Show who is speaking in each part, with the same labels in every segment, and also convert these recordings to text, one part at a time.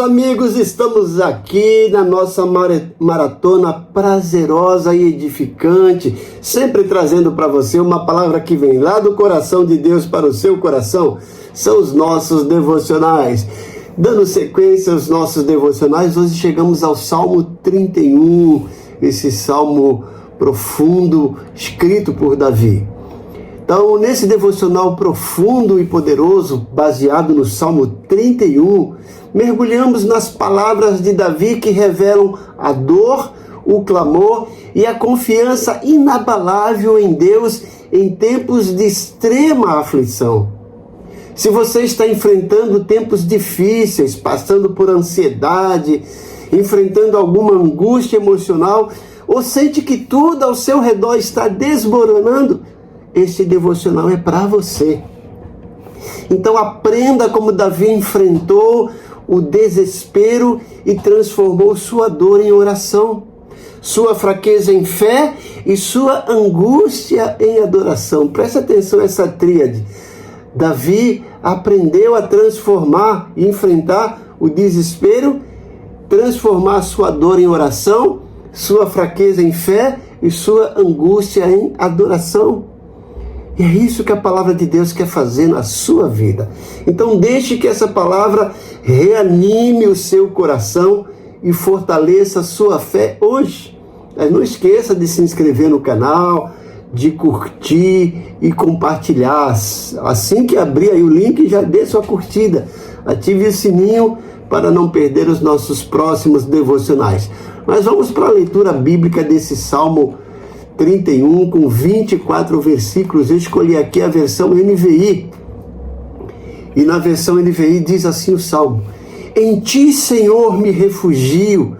Speaker 1: amigos, estamos aqui na nossa maratona prazerosa e edificante, sempre trazendo para você uma palavra que vem lá do coração de Deus para o seu coração. São os nossos devocionais. Dando sequência aos nossos devocionais, hoje chegamos ao Salmo 31, esse salmo profundo escrito por Davi. Então, nesse devocional profundo e poderoso, baseado no Salmo 31, mergulhamos nas palavras de Davi que revelam a dor, o clamor e a confiança inabalável em Deus em tempos de extrema aflição. Se você está enfrentando tempos difíceis, passando por ansiedade, enfrentando alguma angústia emocional, ou sente que tudo ao seu redor está desmoronando, este devocional é para você. Então aprenda como Davi enfrentou o desespero e transformou sua dor em oração, sua fraqueza em fé e sua angústia em adoração. Presta atenção a essa tríade. Davi aprendeu a transformar e enfrentar o desespero, transformar sua dor em oração, sua fraqueza em fé e sua angústia em adoração. E é isso que a palavra de Deus quer fazer na sua vida. Então deixe que essa palavra reanime o seu coração e fortaleça a sua fé hoje. Mas não esqueça de se inscrever no canal, de curtir e compartilhar. Assim que abrir aí o link, já dê sua curtida. Ative o sininho para não perder os nossos próximos devocionais. Mas vamos para a leitura bíblica desse Salmo 31, com 24 versículos. Eu escolhi aqui a versão NVI. E na versão NVI diz assim o Salmo: Em ti, Senhor, me refugio.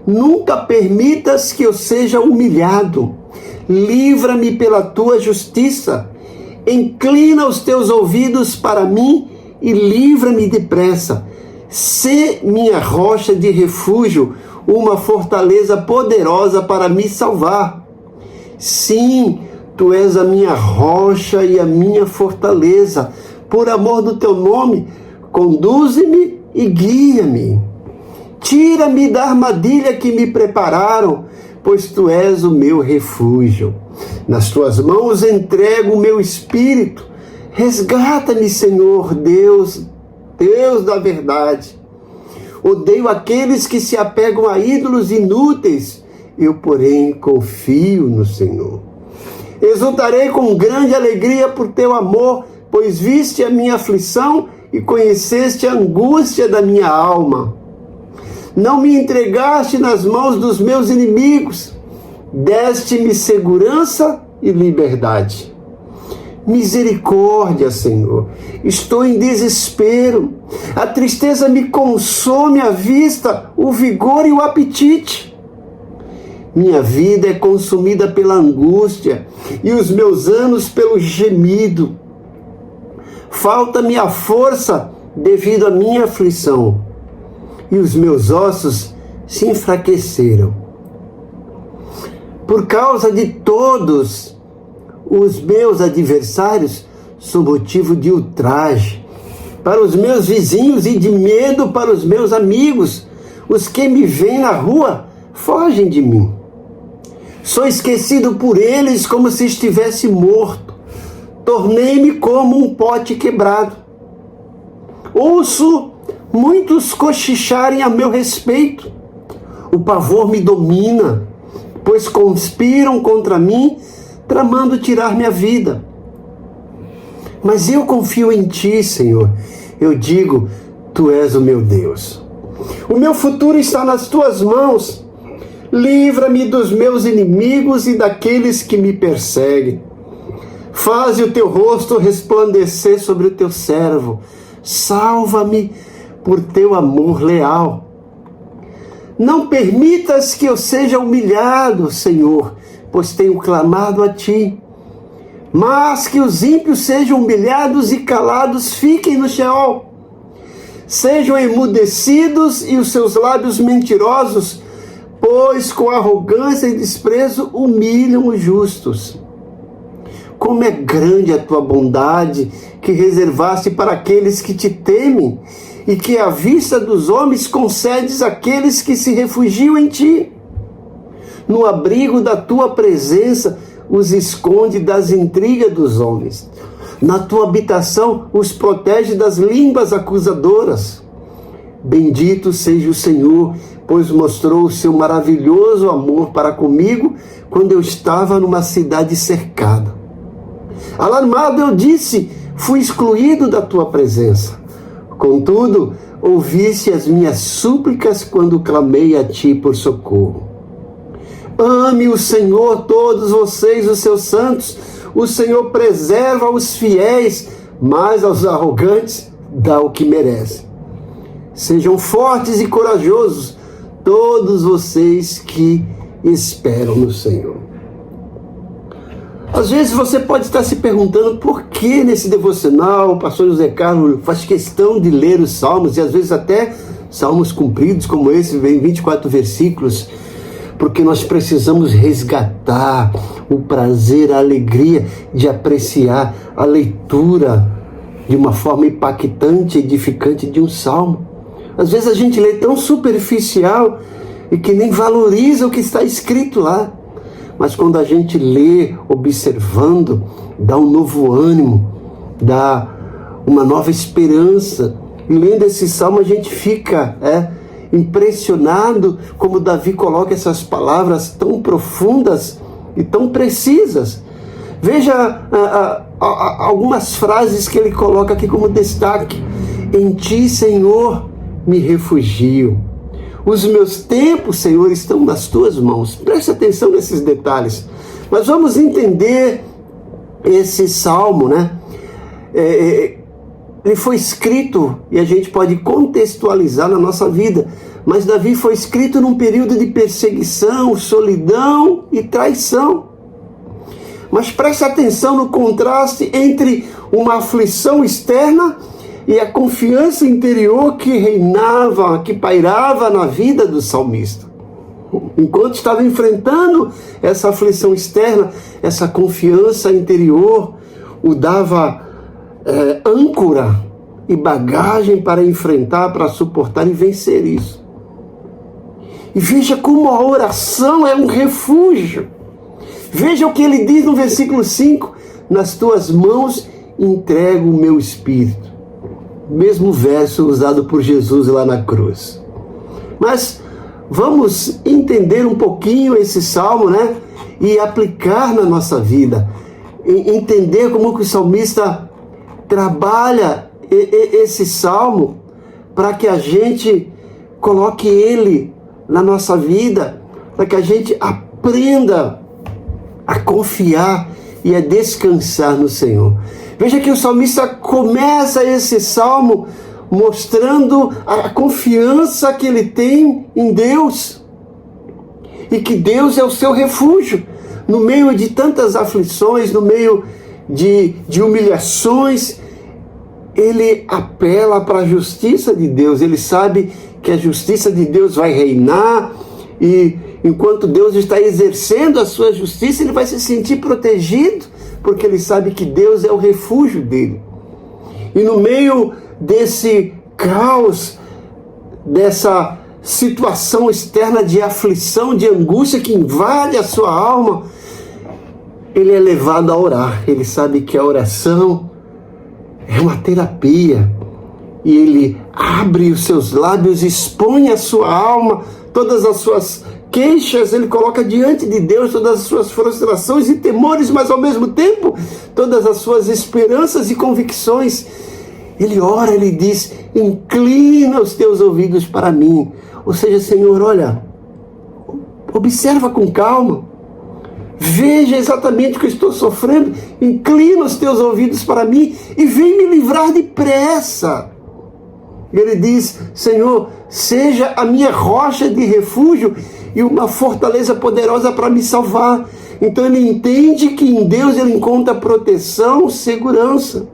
Speaker 1: Nunca permitas que eu seja humilhado. Livra-me pela tua justiça. Inclina os teus ouvidos para mim e livra-me depressa. Sê minha rocha de refúgio, uma fortaleza poderosa para me salvar. Sim, tu és a minha rocha e a minha fortaleza. Por amor do teu nome, conduze-me e guia-me. Tira-me da armadilha que me prepararam, pois tu és o meu refúgio. Nas tuas mãos entrego o meu espírito. Resgata-me, Senhor Deus, Deus da verdade. Odeio aqueles que se apegam a ídolos inúteis. Eu, porém, confio no Senhor. Exultarei com grande alegria por teu amor, pois viste a minha aflição e conheceste a angústia da minha alma. Não me entregaste nas mãos dos meus inimigos, deste-me segurança e liberdade. Misericórdia, Senhor, estou em desespero. A tristeza me consome a vista, o vigor e o apetite. Minha vida é consumida pela angústia e os meus anos pelo gemido. Falta-me a força devido à minha aflição e os meus ossos se enfraqueceram. Por causa de todos os meus adversários, sou motivo de ultraje para os meus vizinhos e de medo para os meus amigos. Os que me veem na rua fogem de mim. Sou esquecido por eles como se estivesse morto. Tornei-me como um pote quebrado. Ouço muitos cochicharem a meu respeito. O pavor me domina, pois conspiram contra mim, tramando tirar minha vida. Mas eu confio em ti, Senhor. Eu digo, tu és o meu Deus. O meu futuro está nas tuas mãos. Livra-me dos meus inimigos e daqueles que me perseguem. Faze o teu rosto resplandecer sobre o teu servo. Salva-me por teu amor leal. Não permitas que eu seja humilhado, Senhor, pois tenho clamado a ti. Mas que os ímpios sejam humilhados e calados fiquem no Sheol. Sejam emudecidos e os seus lábios mentirosos, pois com arrogância e desprezo humilham os justos. Como é grande a tua bondade que reservaste para aqueles que te temem e que à vista dos homens concedes àqueles que se refugiam em ti. No abrigo da tua presença os esconde das intrigas dos homens. Na tua habitação os protege das línguas acusadoras. Bendito seja o Senhor, pois mostrou o seu maravilhoso amor para comigo quando eu estava numa cidade cercada. Alarmado eu disse, fui excluído da tua presença. Contudo, ouviste as minhas súplicas quando clamei a ti por socorro. Ame o Senhor, todos vocês, os seus santos. O Senhor preserva os fiéis, mas aos arrogantes dá o que merecem. Sejam fortes e corajosos, todos vocês que esperam no Senhor. Às vezes você pode estar se perguntando por que nesse devocional o pastor José Carlos faz questão de ler os salmos, e às vezes até salmos compridos como esse, vem 24 versículos, porque nós precisamos resgatar o prazer, a alegria de apreciar a leitura de uma forma impactante e edificante de um salmo. Às vezes a gente lê tão superficial e que nem valoriza o que está escrito lá. Mas quando a gente lê, observando, dá um novo ânimo, dá uma nova esperança. E lendo esse salmo a gente fica impressionado como Davi coloca essas palavras tão profundas e tão precisas. Veja algumas frases que ele coloca aqui como destaque. Em ti, Senhor, me refugio. Os meus tempos, Senhor, estão nas tuas mãos. Preste atenção nesses detalhes. Mas vamos entender esse salmo, né? Ele foi escrito, e a gente pode contextualizar na nossa vida, mas Davi foi escrito num período de perseguição, solidão e traição. Mas preste atenção no contraste entre uma aflição externa e a confiança interior que reinava, que pairava na vida do salmista. Enquanto estava enfrentando essa aflição externa, essa confiança interior o dava âncora e bagagem para enfrentar, para suportar e vencer isso. E veja como a oração é um refúgio. Veja o que ele diz no versículo 5, nas tuas mãos entrego o meu espírito. Mesmo verso usado por Jesus lá na cruz. Mas vamos entender um pouquinho esse salmo, né? E aplicar na nossa vida. Entender como que o salmista trabalha esse salmo para que a gente coloque ele na nossa vida, para que a gente aprenda a confiar e a descansar no Senhor. Veja que o salmista começa esse salmo mostrando a confiança que ele tem em Deus. E que Deus é o seu refúgio. No meio de tantas aflições, no meio de humilhações, ele apela para a justiça de Deus. Ele sabe que a justiça de Deus vai reinar e enquanto Deus está exercendo a sua justiça, ele vai se sentir protegido, porque ele sabe que Deus é o refúgio dele. E no meio desse caos, dessa situação externa de aflição, de angústia que invade a sua alma, ele é levado a orar. Ele sabe que a oração é uma terapia. E ele abre os seus lábios, expõe a sua alma, todas as suas queixas, ele coloca diante de Deus todas as suas frustrações e temores, mas ao mesmo tempo todas as suas esperanças e convicções. Ele ora, ele diz, inclina os teus ouvidos para mim. Ou seja, Senhor, olha, observa com calma, veja exatamente o que eu estou sofrendo, inclina os teus ouvidos para mim e vem me livrar depressa. Ele diz, Senhor, seja a minha rocha de refúgio e uma fortaleza poderosa para me salvar. Então ele entende que em Deus ele encontra proteção, segurança.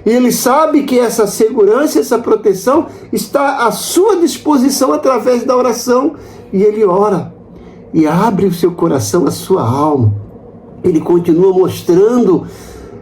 Speaker 1: E ele sabe que essa segurança, essa proteção está à sua disposição através da oração. E ele ora e abre o seu coração, a sua alma. Ele continua mostrando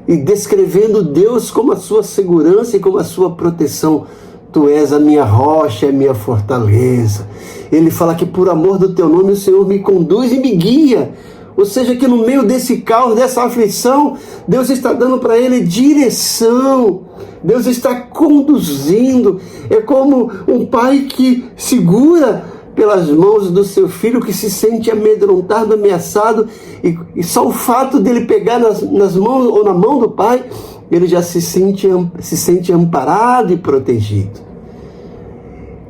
Speaker 1: e descrevendo Deus como a sua segurança e como a sua proteção. Tu és a minha rocha, a minha fortaleza. Ele fala que por amor do teu nome o Senhor me conduz e me guia. Ou seja, que no meio desse caos, dessa aflição, Deus está dando para ele direção. Deus está conduzindo. É como um pai que segura pelas mãos do seu filho que se sente amedrontado, ameaçado, e só o fato dele pegar nas mãos ou na mão do pai, ele já se sente amparado e protegido.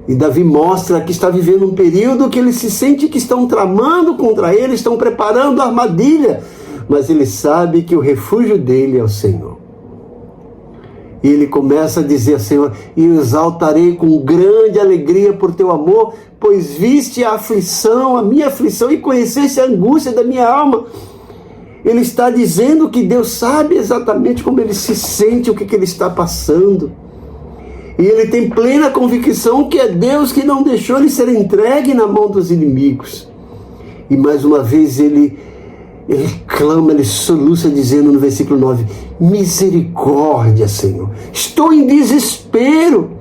Speaker 1: E Davi mostra que está vivendo um período que ele se sente que estão tramando contra ele, estão preparando a armadilha, mas ele sabe que o refúgio dele é o Senhor. E ele começa a dizer ao Senhor: e exaltarei com grande alegria por teu amor, pois viste a aflição, a minha aflição, e conheceste a angústia da minha alma. Ele está dizendo que Deus sabe exatamente como ele se sente, o que ele está passando. E ele tem plena convicção que é Deus que não deixou ele ser entregue na mão dos inimigos. E mais uma vez ele clama, ele soluça dizendo no versículo 9: misericórdia, Senhor, estou em desespero,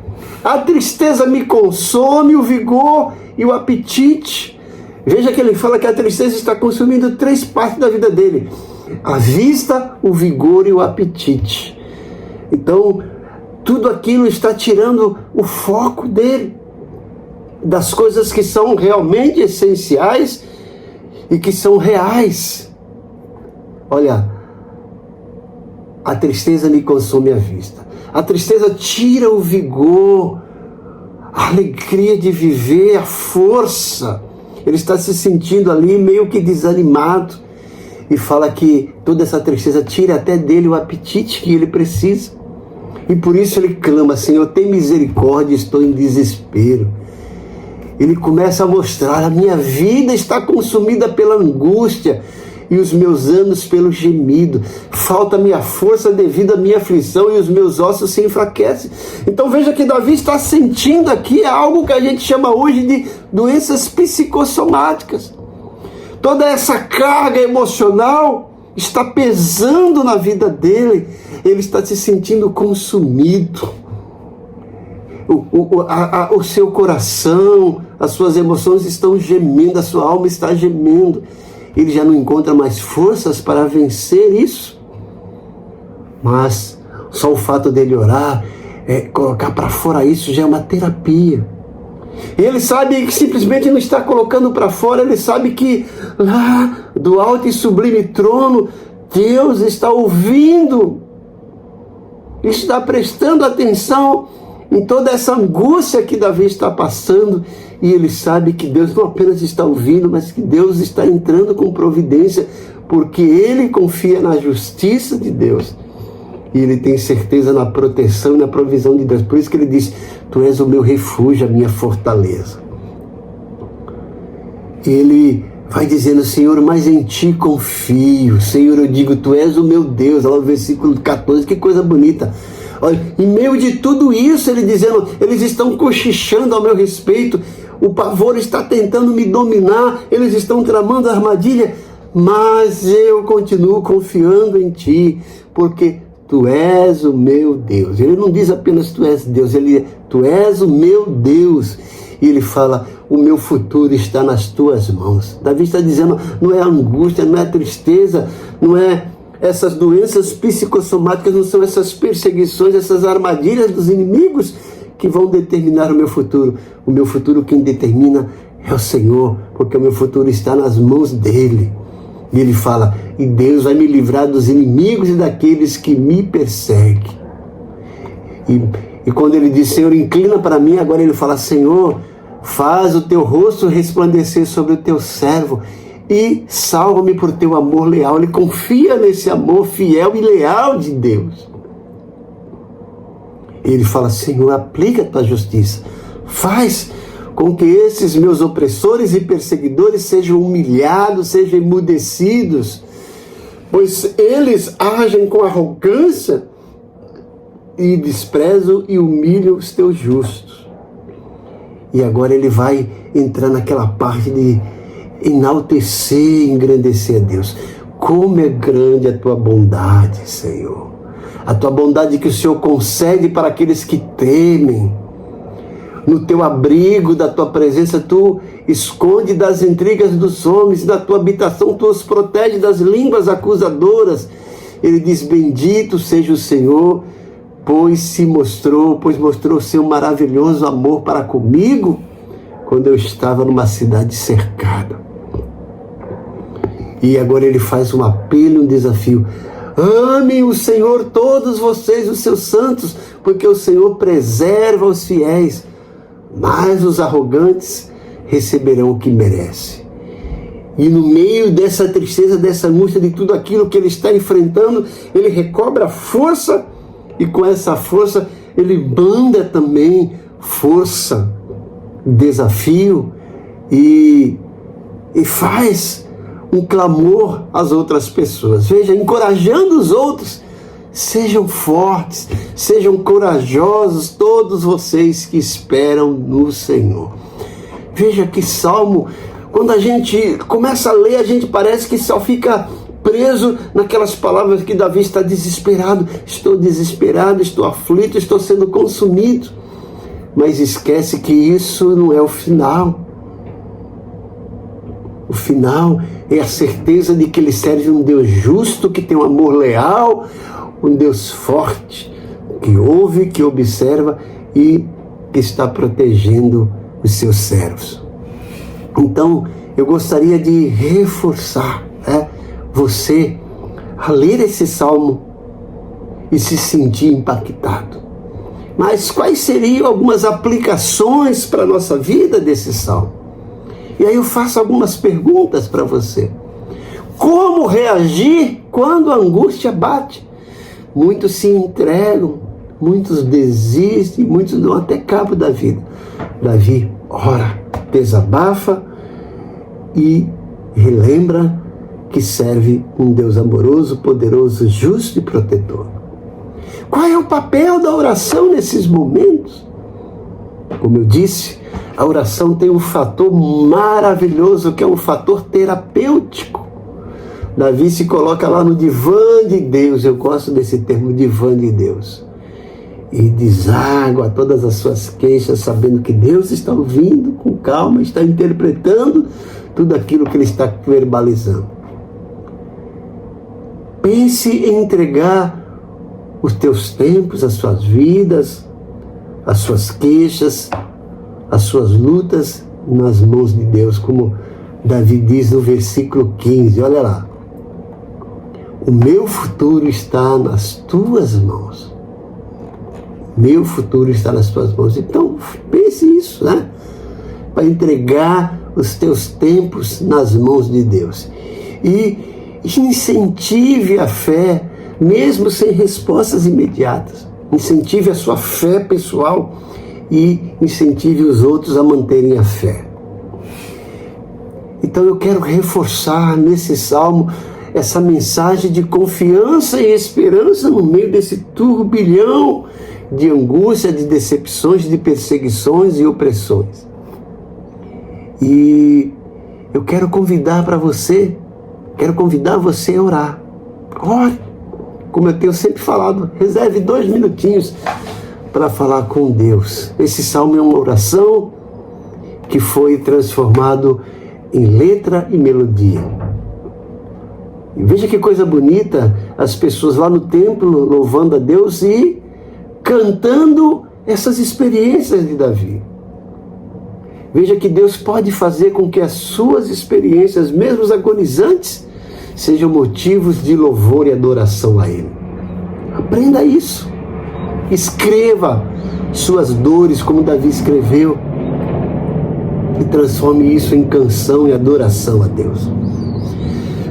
Speaker 1: a tristeza me consome, o vigor e o apetite. Veja que ele fala que a tristeza está consumindo 3 partes da vida dele: a vista, o vigor e o apetite. Então, tudo aquilo está tirando o foco dele, das coisas que são realmente essenciais e que são reais. Olha, a tristeza me consome a vista. A tristeza tira o vigor, a alegria de viver, a força. Ele está se sentindo ali meio que desanimado. E fala que toda essa tristeza tira até dele o apetite que ele precisa. E por isso ele clama: Senhor, tem misericórdia, estou em desespero. Ele começa a mostrar: a minha vida está consumida pela angústia e os meus anos pelo gemido. Falta-me a força devido à minha aflição e os meus ossos se enfraquecem. Então veja que Davi está sentindo aqui algo que a gente chama hoje de doenças psicossomáticas. Toda essa carga emocional está pesando na vida dele. Ele está se sentindo consumido. O seu coração, as suas emoções estão gemendo, a sua alma está gemendo. Ele já não encontra mais forças para vencer isso. Mas só o fato dele orar, colocar para fora isso, já é uma terapia. Ele sabe que simplesmente não está colocando para fora, ele sabe que lá do alto e sublime trono, Deus está ouvindo, está prestando atenção em toda essa angústia que Davi está passando, e ele sabe que Deus não apenas está ouvindo, mas que Deus está entrando com providência, porque ele confia na justiça de Deus, e ele tem certeza na proteção e na provisão de Deus. Por isso que ele diz: tu és o meu refúgio, a minha fortaleza. Ele vai dizendo: Senhor, mas em ti confio. Senhor, eu digo, tu és o meu Deus. Olha o versículo 14, que coisa bonita. Olha, em meio de tudo isso, ele dizendo: eles estão cochichando ao meu respeito, o pavor está tentando me dominar, eles estão tramando a armadilha, mas eu continuo confiando em ti, porque tu és o meu Deus. Ele não diz apenas tu és Deus, tu és o meu Deus. E ele fala: o meu futuro está nas tuas mãos. Davi está dizendo: não é a angústia, não é a tristeza, não é essas doenças psicossomáticas, não são essas perseguições, essas armadilhas dos inimigos que vão determinar o meu futuro. O meu futuro quem determina é o Senhor, porque o meu futuro está nas mãos dele. E ele fala: e Deus vai me livrar dos inimigos e daqueles que me perseguem. E quando ele diz: Senhor, inclina para mim, agora ele fala: Senhor, faz o teu rosto resplandecer sobre o teu servo e salva-me por teu amor leal. Ele confia nesse amor fiel e leal de Deus. Ele fala: Senhor, aplica a tua justiça, faz com que esses meus opressores e perseguidores sejam humilhados, sejam emudecidos, pois eles agem com arrogância e desprezam e humilham os teus justos. E agora ele vai entrar naquela parte de enaltecer e engrandecer a Deus. Como é grande a tua bondade, Senhor. A tua bondade que o Senhor concede para aqueles que temem. No teu abrigo da tua presença, tu esconde das intrigas dos homens, na tua habitação tu os protege das línguas acusadoras. Ele diz: bendito seja o Senhor, pois mostrou seu maravilhoso amor para comigo, quando eu estava numa cidade cercada. E agora ele faz um apelo, um desafio: amem o Senhor todos vocês, os seus santos, porque o Senhor preserva os fiéis, mas os arrogantes receberão o que merece. E no meio dessa tristeza, dessa angústia, de tudo aquilo que ele está enfrentando, ele recobra força, e com essa força ele manda também força, desafio, e faz um clamor às outras pessoas. Veja, encorajando os outros: sejam fortes, sejam corajosos todos vocês que esperam no Senhor. Veja que salmo, quando a gente começa a ler, a gente parece que só fica preso naquelas palavras que Davi está desesperado: estou desesperado, estou aflito, estou sendo consumido. Mas esquece que isso não é o final. O final é a certeza de que ele serve um Deus justo, que tem um amor leal, um Deus forte, que ouve, que observa e que está protegendo os seus servos. Então, eu gostaria de reforçar você a ler esse salmo e se sentir impactado. Mas quais seriam algumas aplicações para a nossa vida desse salmo? E aí eu faço algumas perguntas para você. Como reagir quando a angústia bate? Muitos se entregam, muitos desistem, muitos dão até cabo da vida. Davi ora, desabafa e relembra que serve um Deus amoroso, poderoso, justo e protetor. Qual é o papel da oração nesses momentos? Como eu disse, a oração tem um fator maravilhoso, que é um fator terapêutico. Davi se coloca lá no divã de Deus, eu gosto desse termo, divã de Deus, e deságua todas as suas queixas, sabendo que Deus está ouvindo com calma, está interpretando tudo aquilo que ele está verbalizando. Pense em entregar os teus tempos, as suas vidas, as suas queixas, as suas lutas nas mãos de Deus, como Davi diz no versículo 15, olha lá: o meu futuro está nas tuas mãos. Meu futuro está nas tuas mãos. Então, pense isso, né? Para entregar os teus tempos nas mãos de Deus. E incentive a fé, mesmo sem respostas imediatas. Incentive a sua fé pessoal e incentive os outros a manterem a fé. Então eu quero reforçar nesse salmo essa mensagem de confiança e esperança no meio desse turbilhão de angústia, de decepções, de perseguições e opressões. E eu quero convidar você a orar. Ore, como eu tenho sempre falado, reserve 2 minutinhos para falar com Deus. Esse salmo é uma oração que foi transformado em letra e melodia. E veja que coisa bonita, as pessoas lá no templo louvando a Deus e cantando essas experiências de Davi. Veja que Deus pode fazer com que as suas experiências, mesmo agonizantes, sejam motivos de louvor e adoração a Ele. Aprenda isso. Escreva suas dores como Davi escreveu e transforme isso em canção e adoração a Deus.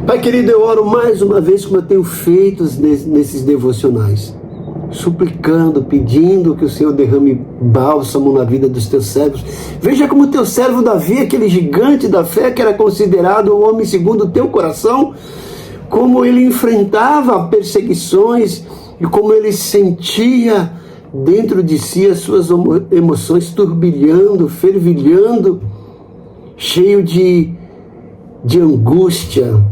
Speaker 1: Pai querido, eu oro mais uma vez, como eu tenho feito nesses devocionais, suplicando, pedindo que o Senhor derrame bálsamo na vida dos teus servos. Veja como o teu servo Davi, aquele gigante da fé que era considerado o homem segundo o teu coração, como ele enfrentava perseguições e como ele sentia dentro de si as suas emoções turbilhando, fervilhando, cheio de angústia,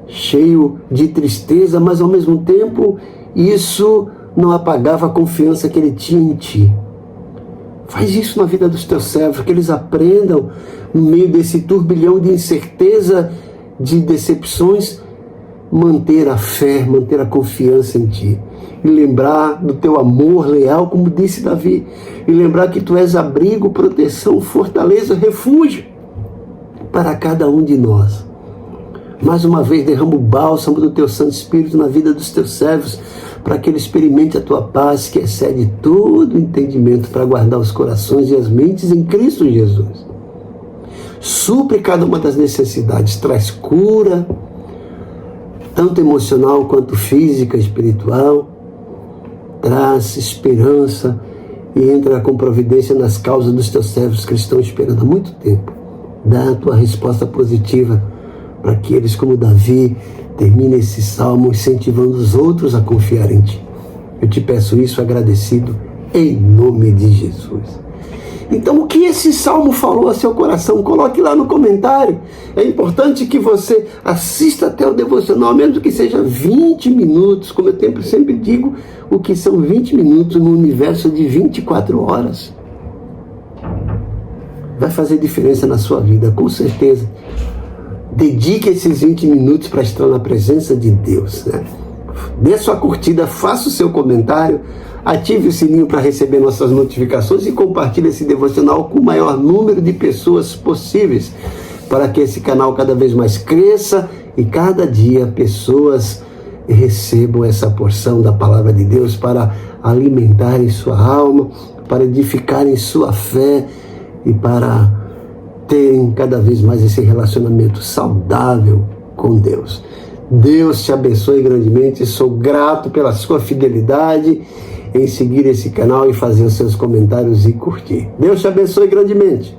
Speaker 1: cheio de tristeza, mas ao mesmo tempo isso não apagava a confiança que ele tinha em ti. Faz isso na vida dos teus servos, que eles aprendam, no meio desse turbilhão de incerteza, de decepções, manter a fé, manter a confiança em Ti. E lembrar do Teu amor leal, como disse Davi. E lembrar que Tu és abrigo, proteção, fortaleza, refúgio para cada um de nós. Mais uma vez, derrama o bálsamo do Teu Santo Espírito na vida dos Teus servos, para que ele experimente a Tua paz, que excede todo o entendimento, para guardar os corações e as mentes em Cristo Jesus. Supre cada uma das necessidades, traz cura, tanto emocional quanto física, espiritual, traz esperança e entra com providência nas causas dos Teus servos que estão esperando há muito tempo. Dá a Tua resposta positiva para que eles, como Davi, terminem esse salmo incentivando os outros a confiar em Ti. Eu te peço isso agradecido em nome de Jesus. Então, o que esse salmo falou a seu coração? Coloque lá no comentário. É importante que você assista até o devocional, mesmo que seja 20 minutos, como eu sempre digo, o que são 20 minutos no universo de 24 horas. Vai fazer diferença na sua vida, com certeza. Dedique esses 20 minutos para estar na presença de Deus, né? Dê sua curtida, faça o seu comentário, ative o sininho para receber nossas notificações e compartilhe esse devocional com o maior número de pessoas possíveis, para que esse canal cada vez mais cresça e cada dia pessoas recebam essa porção da palavra de Deus para alimentarem sua alma, para edificarem sua fé e para terem cada vez mais esse relacionamento saudável com Deus. Deus te abençoe grandemente. Sou grato pela sua fidelidade em seguir esse canal e fazer os seus comentários e curtir. Deus te abençoe grandemente.